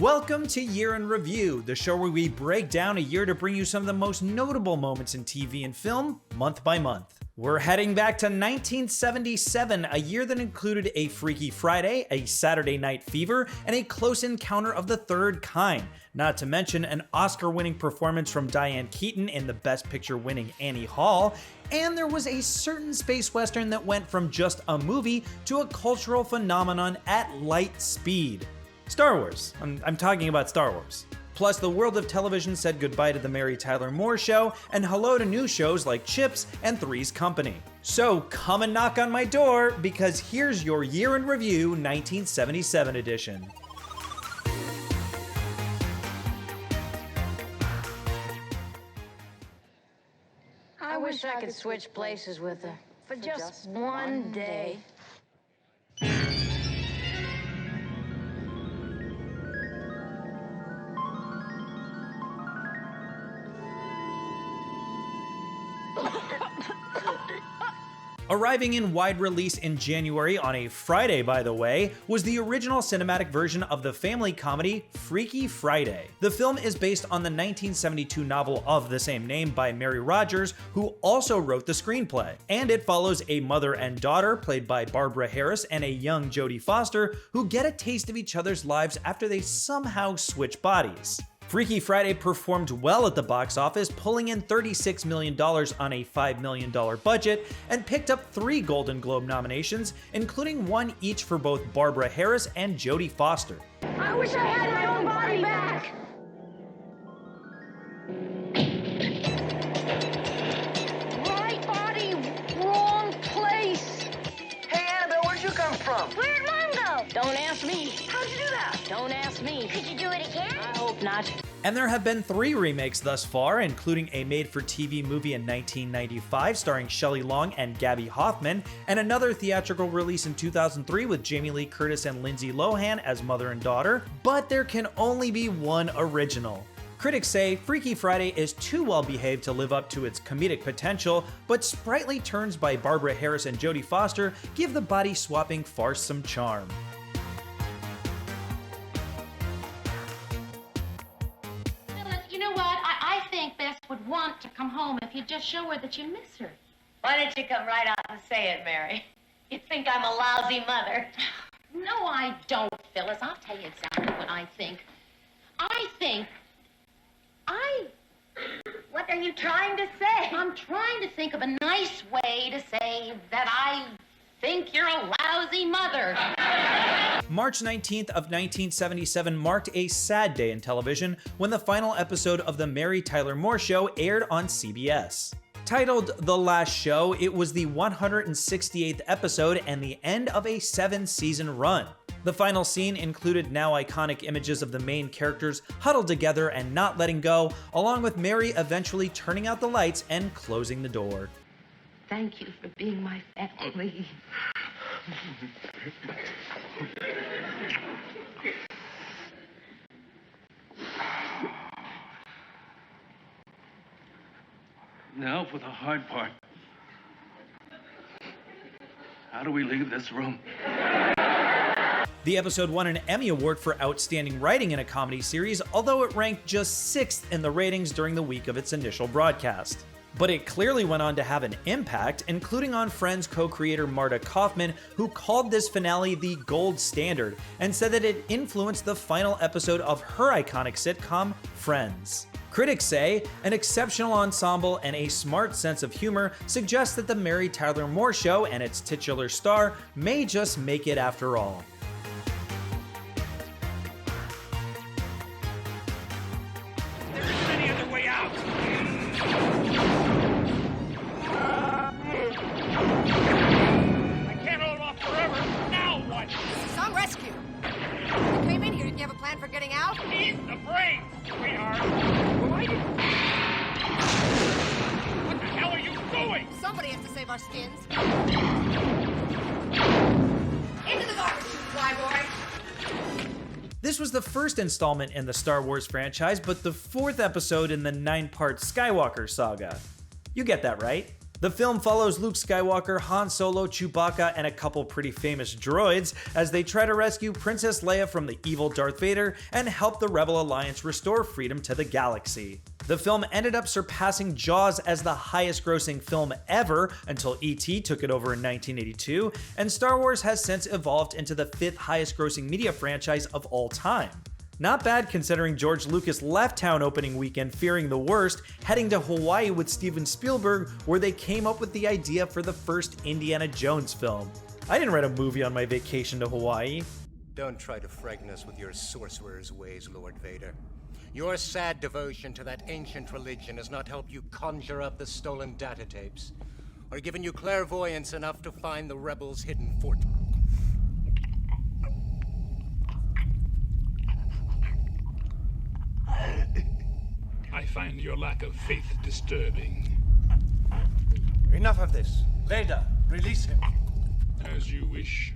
Welcome to Year in Review, the show where we break down a year to bring you some of the most notable moments in TV and film, month by month. We're heading back to 1977, a year that included a Freaky Friday, a Saturday Night Fever, and a Close Encounter of the Third Kind, not to mention an Oscar-winning performance from Diane Keaton in the Best Picture-winning Annie Hall, and there was a certain space western that went from just a movie to a cultural phenomenon at light speed. Star Wars. I'm talking about Star Wars. Plus, the world of television said goodbye to the Mary Tyler Moore Show and hello to new shows like Chips and Three's Company. So come and knock on my door, because here's your Year in Review 1977 edition. I wish I could switch places with her for just one day. Arriving in wide release in January, on a Friday by the way, was the original cinematic version of the family comedy Freaky Friday. The film is based on the 1972 novel of the same name by Mary Rodgers, who also wrote the screenplay. And it follows a mother and daughter, played by Barbara Harris, and a young Jodie Foster, who get a taste of each other's lives after they somehow switch bodies. Freaky Friday performed well at the box office, pulling in $36 million on a $5 million budget, and picked up 3 Golden Globe nominations, including one each for both Barbara Harris and Jodie Foster. I wish I had my own body back. Right body, wrong place. Hey, Annabelle, where'd you come from? Where'd Mom go? Don't ask me. How'd you do that? Don't ask me. Could you do it again? I hope not. And there have been 3 remakes thus far, including a made-for-TV movie in 1995 starring Shelley Long and Gabby Hoffman, and another theatrical release in 2003 with Jamie Lee Curtis and Lindsay Lohan as mother and daughter, but there can only be one original. Critics say Freaky Friday is too well behaved to live up to its comedic potential, but sprightly turns by Barbara Harris and Jodie Foster give the body-swapping farce some charm. Would want to come home if you'd just show her that you miss her. Why don't you come right out and say it, Mary? You think I'm a lousy mother. No, I don't, Phyllis. I'll tell you exactly what I think. What are you trying to say? I'm trying to think of a nice way to say that I think you're a lousy mother. March 19th of 1977 marked a sad day in television when the final episode of The Mary Tyler Moore Show aired on CBS. Titled The Last Show, it was the 168th episode and the end of a 7-season run. The final scene included now iconic images of the main characters huddled together and not letting go, along with Mary eventually turning out the lights and closing the door. Thank you for being my family. Now for the hard part. How do we leave this room? The episode won an Emmy Award for Outstanding Writing in a Comedy Series, although it ranked just 6th in the ratings during the week of its initial broadcast. But it clearly went on to have an impact, including on Friends co-creator Marta Kaufman, who called this finale the gold standard and said that it influenced the final episode of her iconic sitcom, Friends. Critics say an exceptional ensemble and a smart sense of humor suggest that the Mary Tyler Moore Show and its titular star may just make it after all. There isn't any other way out. I can't hold off forever. Now what? Some rescue. You came in here. Did you have a plan for getting out? Eat the brains, sweetheart. Well, I didn't. What the hell are you doing? Somebody has to save our skins. Into the garbage, you flyboy. This was the first installment in the Star Wars franchise, but the 4th episode in the 9-part Skywalker saga. You get that right. The film follows Luke Skywalker, Han Solo, Chewbacca, and a couple pretty famous droids as they try to rescue Princess Leia from the evil Darth Vader and help the Rebel Alliance restore freedom to the galaxy. The film ended up surpassing Jaws as the highest grossing film ever until E.T. took it over in 1982, and Star Wars has since evolved into the 5th highest grossing media franchise of all time. Not bad considering George Lucas left town opening weekend fearing the worst, heading to Hawaii with Steven Spielberg, where they came up with the idea for the first Indiana Jones film. I didn't write a movie on my vacation to Hawaii. Don't try to frighten us with your sorcerer's ways, Lord Vader. Your sad devotion to that ancient religion has not helped you conjure up the stolen data tapes, or given you clairvoyance enough to find the rebels' hidden fort. I find your lack of faith disturbing. Enough of this. Vader, release him. As you wish.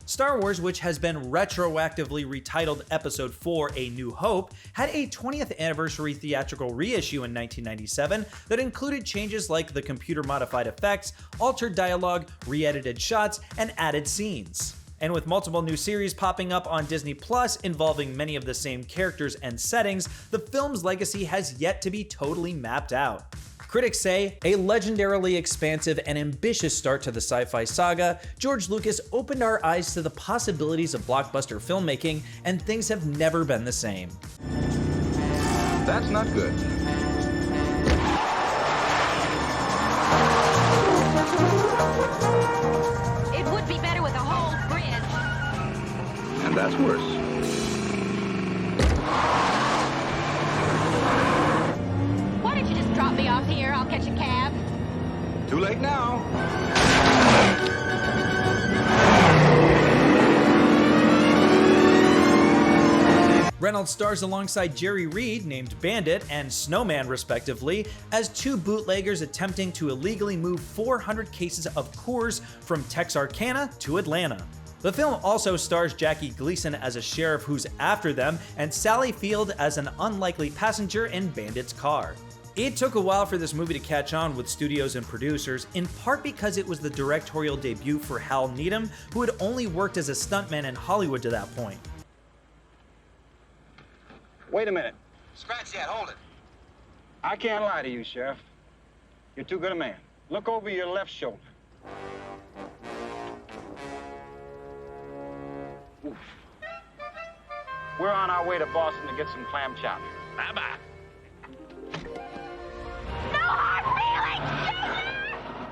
Star Wars, which has been retroactively retitled Episode 4 A New Hope, had a 20th anniversary theatrical reissue in 1997 that included changes like the computer-modified effects, altered dialogue, re-edited shots, and added scenes. And with multiple new series popping up on Disney Plus involving many of the same characters and settings, the film's legacy has yet to be totally mapped out. Critics say, a legendarily expansive and ambitious start to the sci-fi saga, George Lucas opened our eyes to the possibilities of blockbuster filmmaking, and things have never been the same. That's not good. It would be better with a whole bridge. And that's worse. Why don't you just drop me off here? I'll catch a cab. Too late now. Reynolds stars alongside Jerry Reed, named Bandit, and Snowman respectively, as two bootleggers attempting to illegally move 400 cases of Coors from Texarkana to Atlanta. The film also stars Jackie Gleason as a sheriff who's after them, and Sally Field as an unlikely passenger in Bandit's car. It took a while for this movie to catch on with studios and producers, in part because it was the directorial debut for Hal Needham, who had only worked as a stuntman in Hollywood to that point. Wait a minute. Scratch that, hold it. I can't lie to you, Sheriff. You're too good a man. Look over your left shoulder. Oof. We're on our way to Boston to get some clam chowder. Bye-bye. No hard feelings!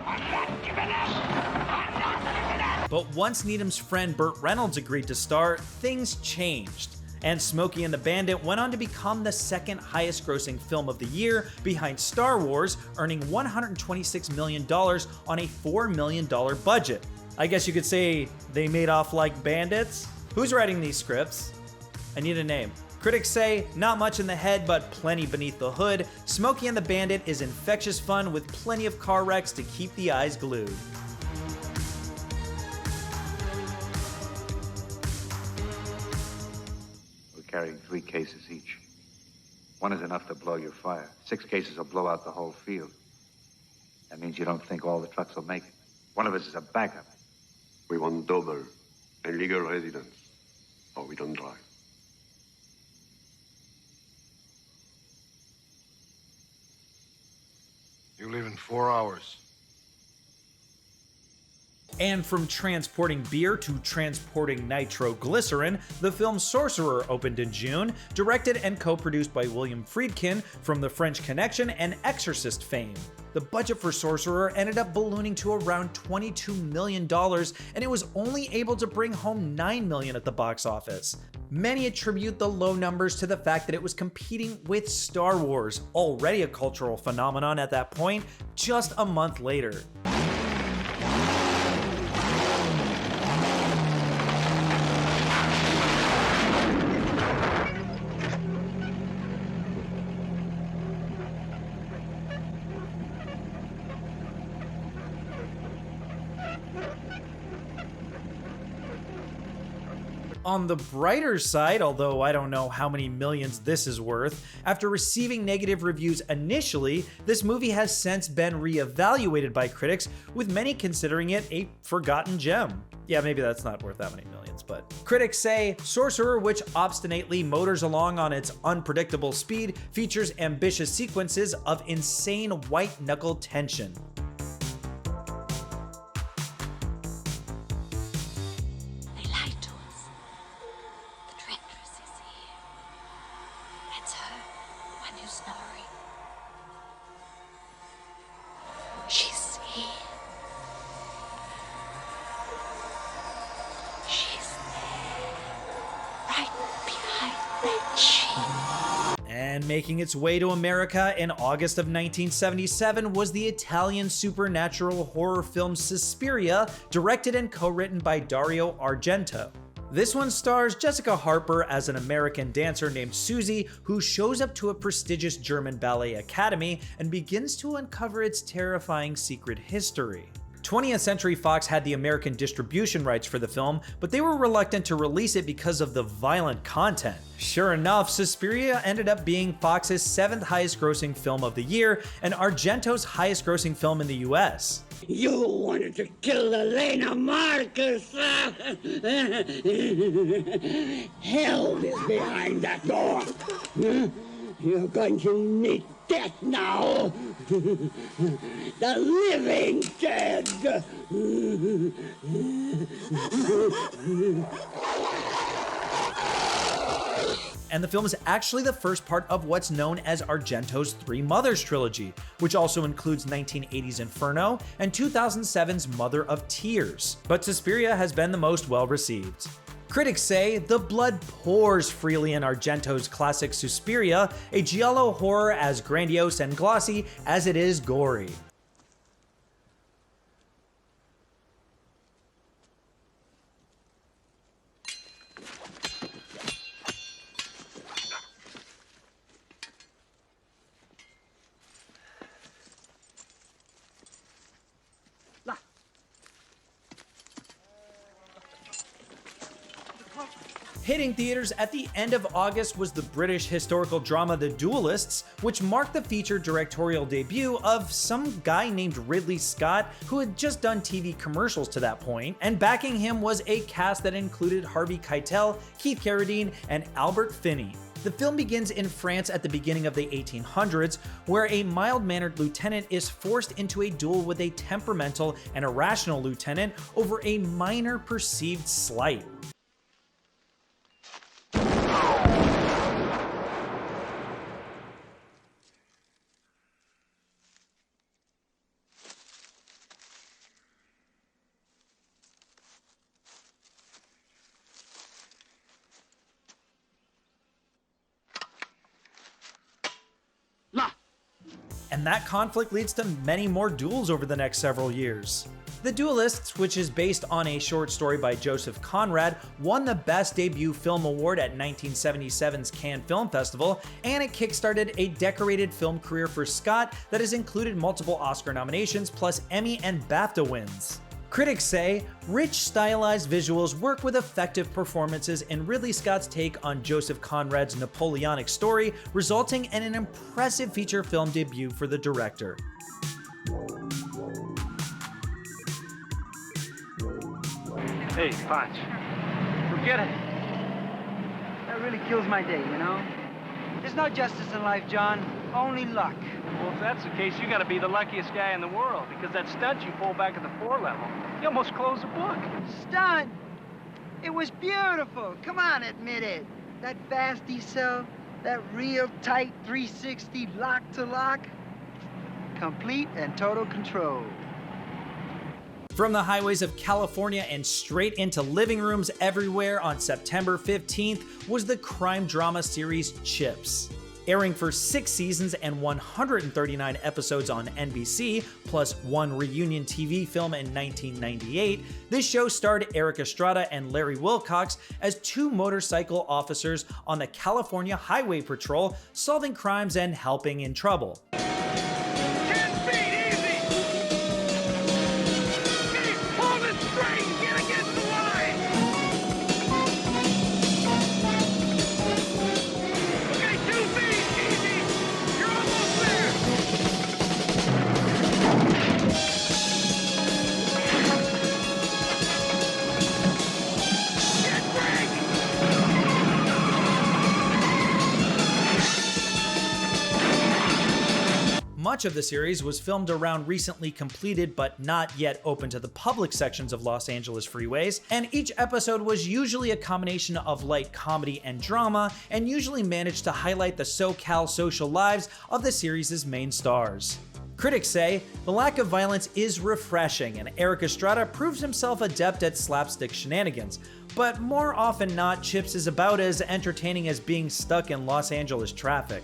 I'm not giving up! I'm not giving up! But once Needham's friend Burt Reynolds agreed to star, things changed. And Smokey and the Bandit went on to become the second highest grossing film of the year behind Star Wars, earning $126 million on a $4 million budget. I guess you could say they made off like bandits? Who's writing these scripts? I need a name. Critics say, not much in the head, but plenty beneath the hood. Smokey and the Bandit is infectious fun with plenty of car wrecks to keep the eyes glued. Carrying 3 cases each. 1 is enough to blow your fire. 6 cases will blow out the whole field. That means you don't think all the trucks will make it. 1 of us is a backup. We want double and legal residence, or we don't drive. You leave in 4 hours. And from transporting beer to transporting nitroglycerin, the film Sorcerer opened in June, directed and co-produced by William Friedkin from The French Connection and Exorcist fame. The budget for Sorcerer ended up ballooning to around $22 million, and it was only able to bring home $9 million at the box office. Many attribute the low numbers to the fact that it was competing with Star Wars, already a cultural phenomenon at that point, just a month later. On the brighter side, although I don't know how many millions this is worth, after receiving negative reviews initially, this movie has since been reevaluated by critics, with many considering it a forgotten gem. Yeah, maybe that's not worth that many millions, but critics say Sorcerer, which obstinately motors along on its unpredictable speed, features ambitious sequences of insane white-knuckle tension. They lied to us. The directress is here. That's her, one who's snoring. She's here. She's there, right behind that chin. And making its way to America in August of 1977 was the Italian supernatural horror film Suspiria, directed and co-written by Dario Argento. This one stars Jessica Harper as an American dancer named Susie, who shows up to a prestigious German ballet academy and begins to uncover its terrifying secret history. 20th Century Fox had the American distribution rights for the film, but they were reluctant to release it because of the violent content. Sure enough, Suspiria ended up being Fox's 7th highest grossing film of the year and Argento's highest grossing film in the US. You wanted to kill Elena Marcus! Hell is behind that door! You're going to meet death now! The living dead! And the film is actually the first part of what's known as Argento's Three Mothers trilogy, which also includes 1980's Inferno and 2007's Mother of Tears. But Suspiria has been the most well-received. Critics say the blood pours freely in Argento's classic Suspiria, a giallo horror as grandiose and glossy as it is gory. Hitting theaters at the end of August was the British historical drama The Duelists, which marked the feature directorial debut of some guy named Ridley Scott, who had just done TV commercials to that point, and backing him was a cast that included Harvey Keitel, Keith Carradine, and Albert Finney. The film begins in France at the beginning of the 1800s, where a mild-mannered lieutenant is forced into a duel with a temperamental and irrational lieutenant over a minor perceived slight. And that conflict leads to many more duels over the next several years. The Duelists, which is based on a short story by Joseph Conrad, won the Best Debut Film Award at 1977's Cannes Film Festival, and it kickstarted a decorated film career for Scott that has included multiple Oscar nominations plus Emmy and BAFTA wins. Critics say rich, stylized visuals work with effective performances in Ridley Scott's take on Joseph Conrad's Napoleonic story, resulting in an impressive feature film debut for the director. Hey, Potch, forget it. That really kills my day, you know? There's no justice in life, John, only luck. Well, if that's the case, you gotta be the luckiest guy in the world, because that stunt you pulled back at the 4 level, you almost closed the book. Stunt? It was beautiful. Come on, admit it. That fast decel, that real tight 360 lock to lock. Complete and total control. From the highways of California and straight into living rooms everywhere on September 15th was the crime drama series Chips. Airing for 6 seasons and 139 episodes on NBC, plus one reunion TV film in 1998, this show starred Eric Estrada and Larry Wilcox as 2 motorcycle officers on the California Highway Patrol, solving crimes and helping in trouble. much of the series was filmed around recently completed but not yet open to the public sections of Los Angeles freeways, and each episode was usually a combination of light comedy and drama, and usually managed to highlight the SoCal social lives of the series' main stars. Critics say the lack of violence is refreshing, and Eric Estrada proves himself adept at slapstick shenanigans, but more often not, Chips is about as entertaining as being stuck in Los Angeles traffic.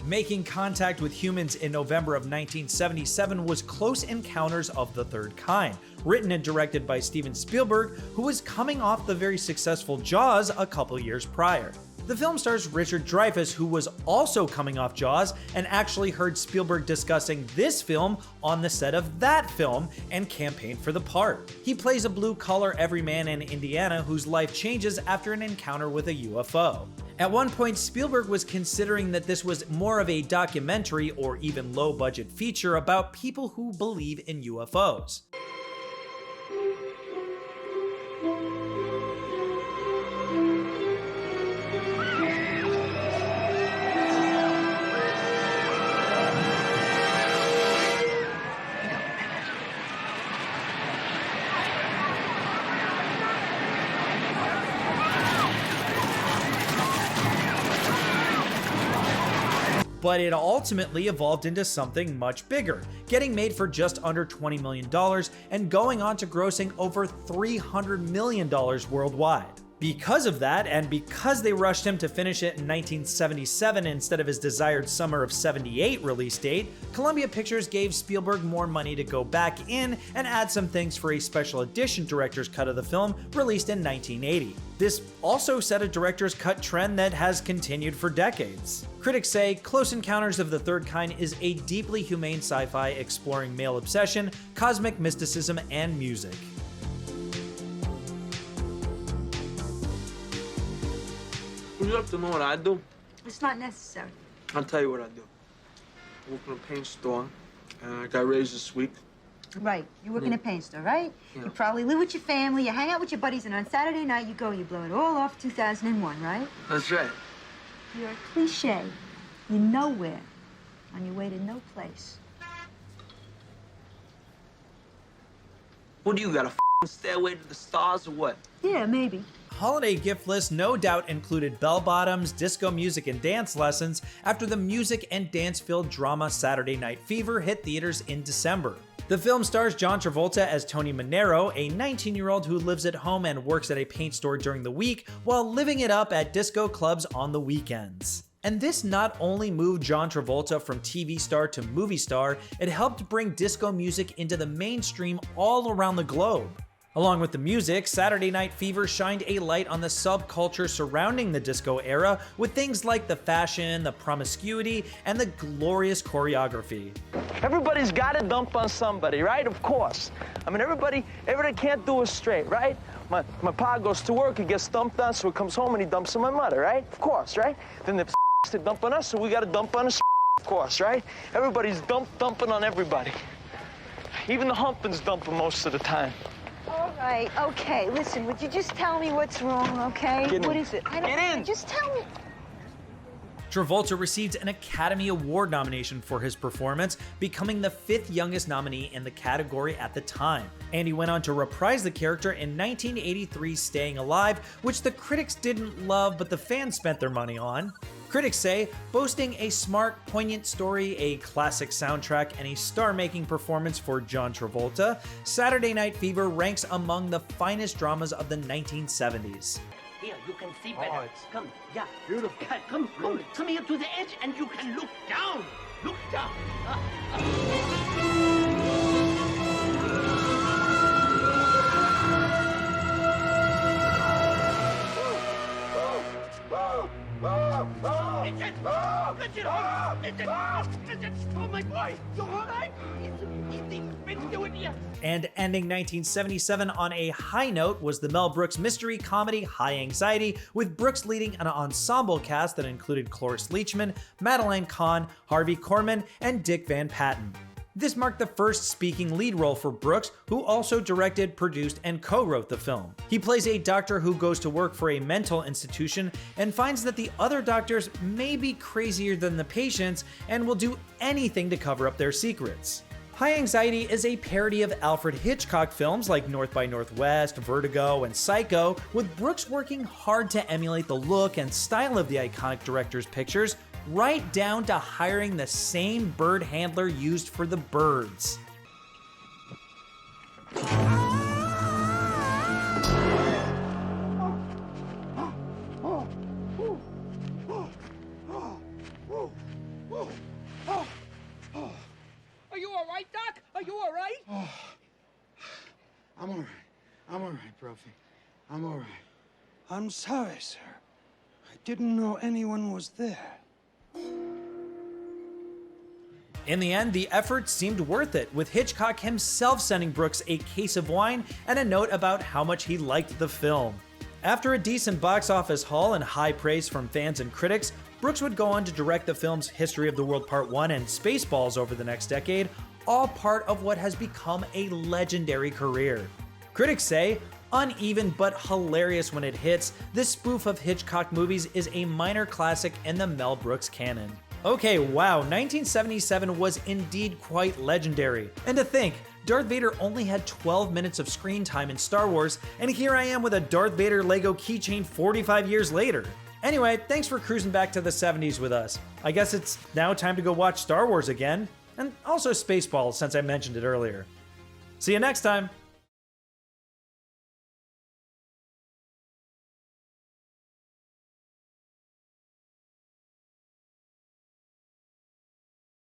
Making contact with humans in November of 1977 was Close Encounters of the Third Kind, written and directed by Steven Spielberg, who was coming off the very successful Jaws a couple years prior. The film stars Richard Dreyfuss, who was also coming off Jaws and actually heard Spielberg discussing this film on the set of that film and campaigned for the part. He plays a blue-collar everyman in Indiana whose life changes after an encounter with a UFO. At one point, Spielberg was considering that this was more of a documentary or even low-budget feature about people who believe in UFOs. But it ultimately evolved into something much bigger, getting made for just under $20 million and going on to grossing over $300 million worldwide. Because of that, and because they rushed him to finish it in 1977 instead of his desired summer of '78 release date, Columbia Pictures gave Spielberg more money to go back in and add some things for a special edition director's cut of the film released in 1980. This also set a director's cut trend that has continued for decades. Critics say Close Encounters of the Third Kind is a deeply humane sci-fi exploring male obsession, cosmic mysticism, and music. Would you like to know what I do? It's not necessary. I'll tell you what I do. I work in a paint store, and I got raised this week. Right. You work in a paint store, right? Yeah. You probably live with your family, you hang out with your buddies, and on Saturday night you go, you blow it all off 2001, right? That's right. You're a cliche. You're nowhere. On your way to no place. What do you got, a stairway to the stars or what? Yeah, maybe. Holiday gift list no doubt included bell-bottoms, disco music, and dance lessons after the music and dance-filled drama Saturday Night Fever hit theaters in December. The film stars John Travolta as Tony Manero, a 19-year-old who lives at home and works at a paint store during the week while living it up at disco clubs on the weekends. And this not only moved John Travolta from TV star to movie star, it helped bring disco music into the mainstream all around the globe. Along with the music, Saturday Night Fever shined a light on the subculture surrounding the disco era with things like the fashion, the promiscuity, and the glorious choreography. Everybody's got to dump on somebody, right? Of course. I mean, everybody can't do it straight, right? My pa goes to work, he gets dumped on, so he comes home and he dumps on my mother, right? Of course, right? Then the to dump on us, so we got to dump on us, of course, right? Everybody's dumping on everybody. Even the humpins dumping most of the time. All right, okay. Listen, would you just tell me what's wrong, okay? What is it? I don't know. Just tell me. Travolta received an Academy Award nomination for his performance, becoming the 5th youngest nominee in the category at the time. And he went on to reprise the character in 1983's Staying Alive, which the critics didn't love but the fans spent their money on. Critics say, boasting a smart, poignant story, a classic soundtrack, and a star-making performance for John Travolta, Saturday Night Fever ranks among the finest dramas of the 1970s. Here, you can see better. Come, yeah. Beautiful. Come here to the edge, and you can look down. Look down. Listen, oh my boy, you all right? He's doing here. And ending 1977 on a high note was the Mel Brooks mystery comedy High Anxiety, with Brooks leading an ensemble cast that included Cloris Leachman, Madeline Kahn, Harvey Korman, and Dick Van Patten. This marked the first speaking lead role for Brooks, who also directed, produced, and co-wrote the film. He plays a doctor who goes to work for a mental institution and finds that the other doctors may be crazier than the patients and will do anything to cover up their secrets. High Anxiety is a parody of Alfred Hitchcock films like North by Northwest, Vertigo, and Psycho, with Brooks working hard to emulate the look and style of the iconic director's pictures, right down to hiring the same bird handler used for The Birds. Are you all right, Doc? Are you all right? Oh, I'm all right. I'm all right, Brophy. I'm all right. I'm sorry, sir. I didn't know anyone was there. In the end, the effort seemed worth it, with Hitchcock himself sending Brooks a case of wine and a note about how much he liked the film. After a decent box office haul and high praise from fans and critics, Brooks would go on to direct the films History of the World Part 1 and Spaceballs over the next decade, all part of what has become a legendary career. Critics say, uneven but hilarious when it hits, this spoof of Hitchcock movies is a minor classic in the Mel Brooks canon. Okay, wow, 1977 was indeed quite legendary. And to think, Darth Vader only had 12 minutes of screen time in Star Wars, and here I am with a Darth Vader Lego keychain 45 years later. Anyway, thanks for cruising back to the 70s with us. I guess it's now time to go watch Star Wars again, and also Spaceballs since I mentioned it earlier. See you next time!